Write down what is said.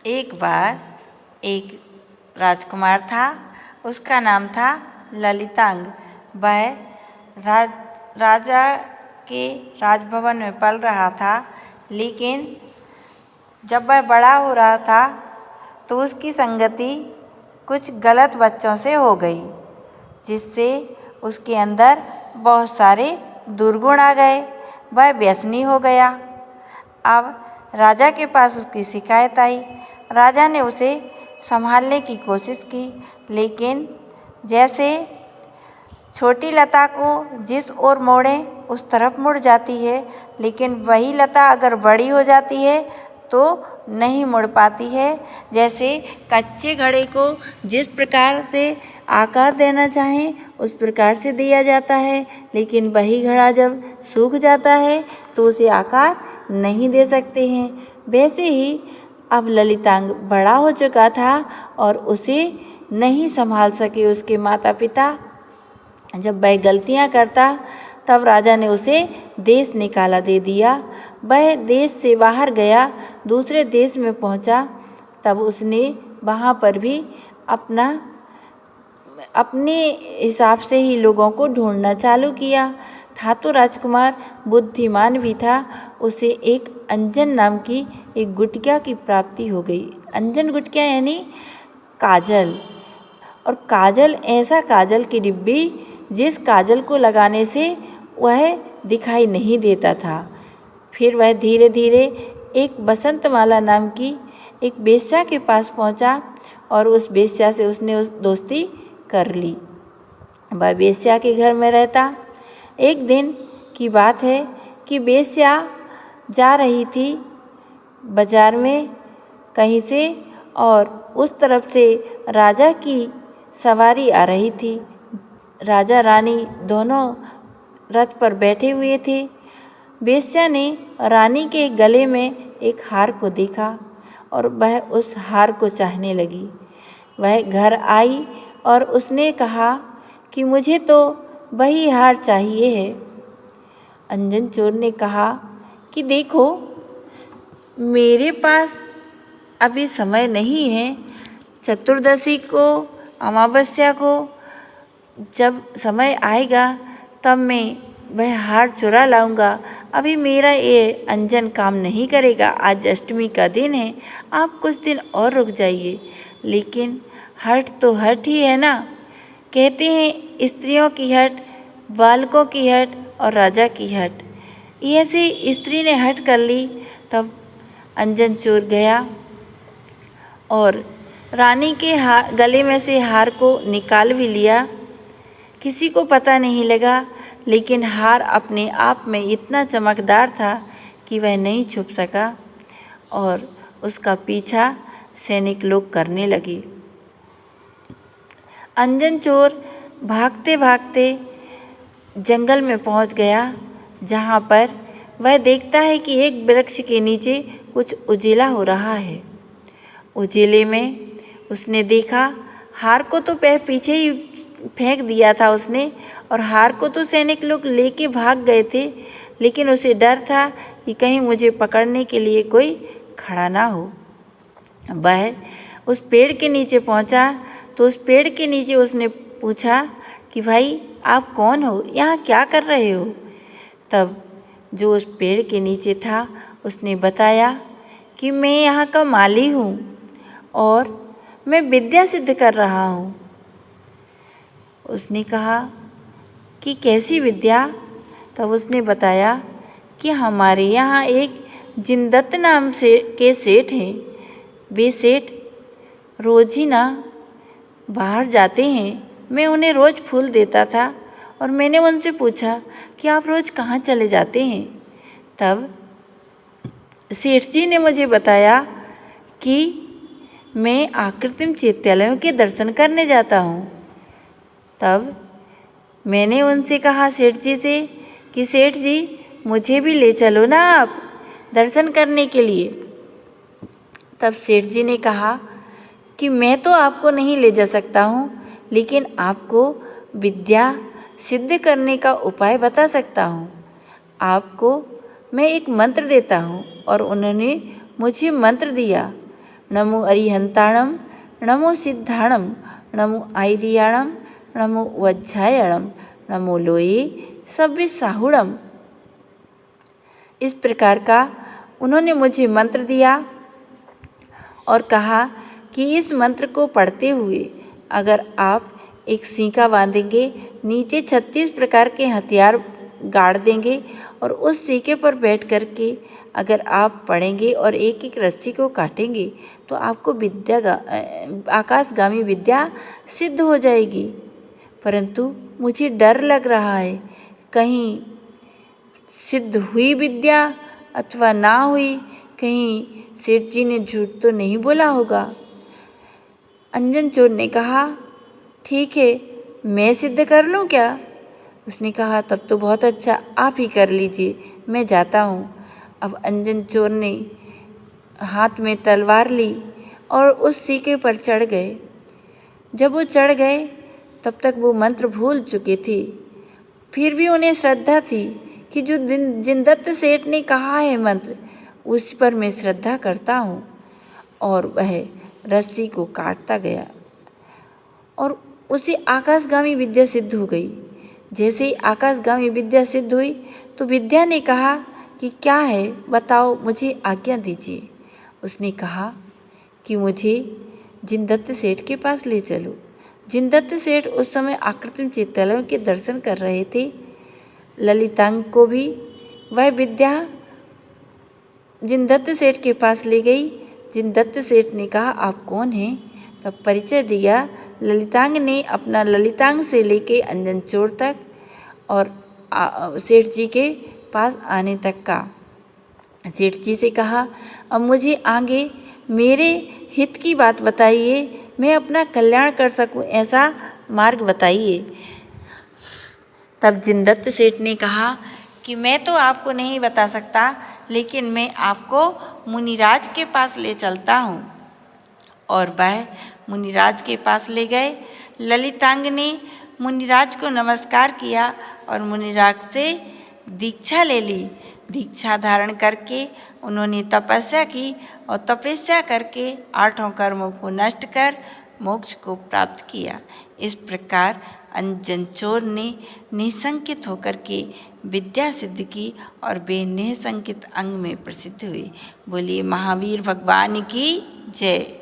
एक बार एक राजकुमार था, उसका नाम था ललितांग। वह राजा के राजभवन में पल रहा था, लेकिन जब वह बड़ा हो रहा था तो उसकी संगति कुछ गलत बच्चों से हो गई, जिससे उसके अंदर बहुत सारे दुर्गुण आ गए। वह व्यसनी हो गया। अब राजा के पास उसकी शिकायत आई। राजा ने उसे संभालने की कोशिश की, लेकिन जैसे छोटी लता को जिस ओर मोड़ें उस तरफ मुड़ जाती है, लेकिन वही लता अगर बड़ी हो जाती है तो नहीं मुड़ पाती है। जैसे कच्चे घड़े को जिस प्रकार से आकार देना चाहें उस प्रकार से दिया जाता है, लेकिन वही घड़ा जब सूख जाता है तो उसे आकार नहीं दे सकते हैं। वैसे ही अब ललितांग बड़ा हो चुका था और उसे नहीं संभाल सके उसके माता पिता। जब वह गलतियां करता तब राजा ने उसे देश निकाला दे दिया। वह देश से बाहर गया, दूसरे देश में पहुंचा। तब उसने वहाँ पर भी अपने हिसाब से ही लोगों को ढूंढना चालू किया। था तो राजकुमार बुद्धिमान भी था। उसे एक अंजन नाम की एक गुटिया की प्राप्ति हो गई। अंजन गुटिया यानी काजल। और काजल ऐसा काजल की डिब्बी जिस काजल को लगाने से वह दिखाई नहीं देता था। फिर वह धीरे धीरे एक बसंतमाला नाम की एक वेश्या के पास पहुंचा और उस वेश्या से उसने दोस्ती कर ली। वह वेश्या के घर में रहता। एक दिन की बात है कि वेश्या जा रही थी बाजार में कहीं से, और उस तरफ से राजा की सवारी आ रही थी। राजा रानी दोनों रथ पर बैठे हुए थे। वेश्या ने रानी के गले में एक हार को देखा और वह उस हार को चाहने लगी। वह घर आई और उसने कहा कि मुझे तो वही हार चाहिए है। अंजन चोर ने कहा कि देखो, मेरे पास अभी समय नहीं है। चतुर्दशी को, अमावस्या को जब समय आएगा तब मैं वह हार चुरा लाऊंगा। अभी मेरा ये अंजन काम नहीं करेगा। आज अष्टमी का दिन है, आप कुछ दिन और रुक जाइए। लेकिन हट तो हट ही है ना। कहते हैं स्त्रियों की हट, बालकों की हट और राजा की हट। ऐसे स्त्री ने हट कर ली। तब अंजन चोर गया और रानी के गले में से हार को निकाल भी लिया। किसी को पता नहीं लगा, लेकिन हार अपने आप में इतना चमकदार था कि वह नहीं छुप सका और उसका पीछा सैनिक लोग करने लगे। अंजन चोर भागते भागते जंगल में पहुंच गया, जहां पर वह देखता है कि एक वृक्ष के नीचे कुछ उजेला हो रहा है। उजेले में उसने देखा, हार को तो पीछे ही फेंक दिया था उसने, और हार को तो सैनिक लोग लेके भाग गए थे, लेकिन उसे डर था कि कहीं मुझे पकड़ने के लिए कोई खड़ा ना हो। वह उस पेड़ के नीचे पहुंचा तो उस पेड़ के नीचे उसने पूछा कि भाई आप कौन हो, यहाँ क्या कर रहे हो। तब जो उस पेड़ के नीचे था उसने बताया कि मैं यहाँ का माली हूँ और मैं विद्या सिद्ध कर रहा हूँ। उसने कहा कि कैसी विद्या। तब उसने बताया कि हमारे यहाँ एक जिनदत्त नाम से के सेठ हैं। वे सेठ रोज ही ना बाहर जाते हैं। मैं उन्हें रोज़ फूल देता था और मैंने उनसे पूछा कि आप रोज़ कहाँ चले जाते हैं। तब सेठ जी ने मुझे बताया कि मैं आकृतिम चैत्यालयों के दर्शन करने जाता हूँ। तब मैंने उनसे कहा सेठ जी से कि सेठ जी मुझे भी ले चलो ना आप दर्शन करने के लिए। तब सेठ जी ने कहा कि मैं तो आपको नहीं ले जा सकता हूँ, लेकिन आपको विद्या सिद्ध करने का उपाय बता सकता हूँ। आपको मैं एक मंत्र देता हूँ। और उन्होंने मुझे मंत्र दिया नमो अरिहंताणम, नमो सिद्धाणम, नमो आयरियाणम, नमो वज्जायणम, नमो लोये सव्यसाहुणम। इस प्रकार का उन्होंने मुझे मंत्र दिया और कहा कि इस मंत्र को पढ़ते हुए अगर आप एक सीका बांधेंगे, नीचे 36 प्रकार के हथियार गाड़ देंगे और उस सीके पर बैठ कर के अगर आप पढ़ेंगे और एक एक रस्सी को काटेंगे तो आपको आकाशगामी विद्या सिद्ध हो जाएगी। परंतु मुझे डर लग रहा है, कहीं सिद्ध हुई विद्या अथवा ना हुई, कहीं सेठ जी ने झूठ तो नहीं बोला होगा। अंजन चोर ने कहा, ठीक है, मैं सिद्ध कर लूँ क्या? उसने कहा, तब तो बहुत अच्छा, आप ही कर लीजिए, मैं जाता हूँ। अब अंजन चोर ने हाथ में तलवार ली और उस सीके पर चढ़ गए। जब वो चढ़ गए तब तक वो मंत्र भूल चुके थे। फिर भी उन्हें श्रद्धा थी कि जो जिनदत्त सेठ ने कहा है मंत्र, उस पर मैं श्रद्धा करता हूँ। और वह रस्सी को काटता गया और उसे आकाशगामी विद्या सिद्ध हो गई। जैसे ही आकाशगामी विद्या सिद्ध हुई तो विद्या ने कहा कि क्या है, बताओ, मुझे आज्ञा दीजिए। उसने कहा कि मुझे जिनदत्त सेठ के पास ले चलो। जिनदत्त सेठ उस समय आकृतिम चित्रालयों के दर्शन कर रहे थे। ललितांग को भी वह विद्या जिनदत्त सेठ के पास ले गई। जिनदत्त सेठ ने कहा, आप कौन हैं? तब परिचय दिया ललितांग ने अपना, ललितांग से लेके अंजन चोर तक और सेठ जी के पास आने तक का। सेठ जी से कहा, अब मुझे आगे मेरे हित की बात बताइए, मैं अपना कल्याण कर सकूं, ऐसा मार्ग बताइए। तब जिनदत्त सेठ ने कहा कि मैं तो आपको नहीं बता सकता, लेकिन मैं आपको मुनिराज के पास ले चलता हूँ। और वह मुनिराज के पास ले गए। ललितांग ने मुनिराज को नमस्कार किया और मुनिराज से दीक्षा ले ली। दीक्षा धारण करके उन्होंने तपस्या की और तपस्या करके 8 कर्मों को नष्ट कर मोक्ष को प्राप्त किया। इस प्रकार अंजन चोर ने निसंकित होकर के विद्या सिद्ध की और वे निसंकित अंग में प्रसिद्ध हुई। बोलिए महावीर भगवान की जय।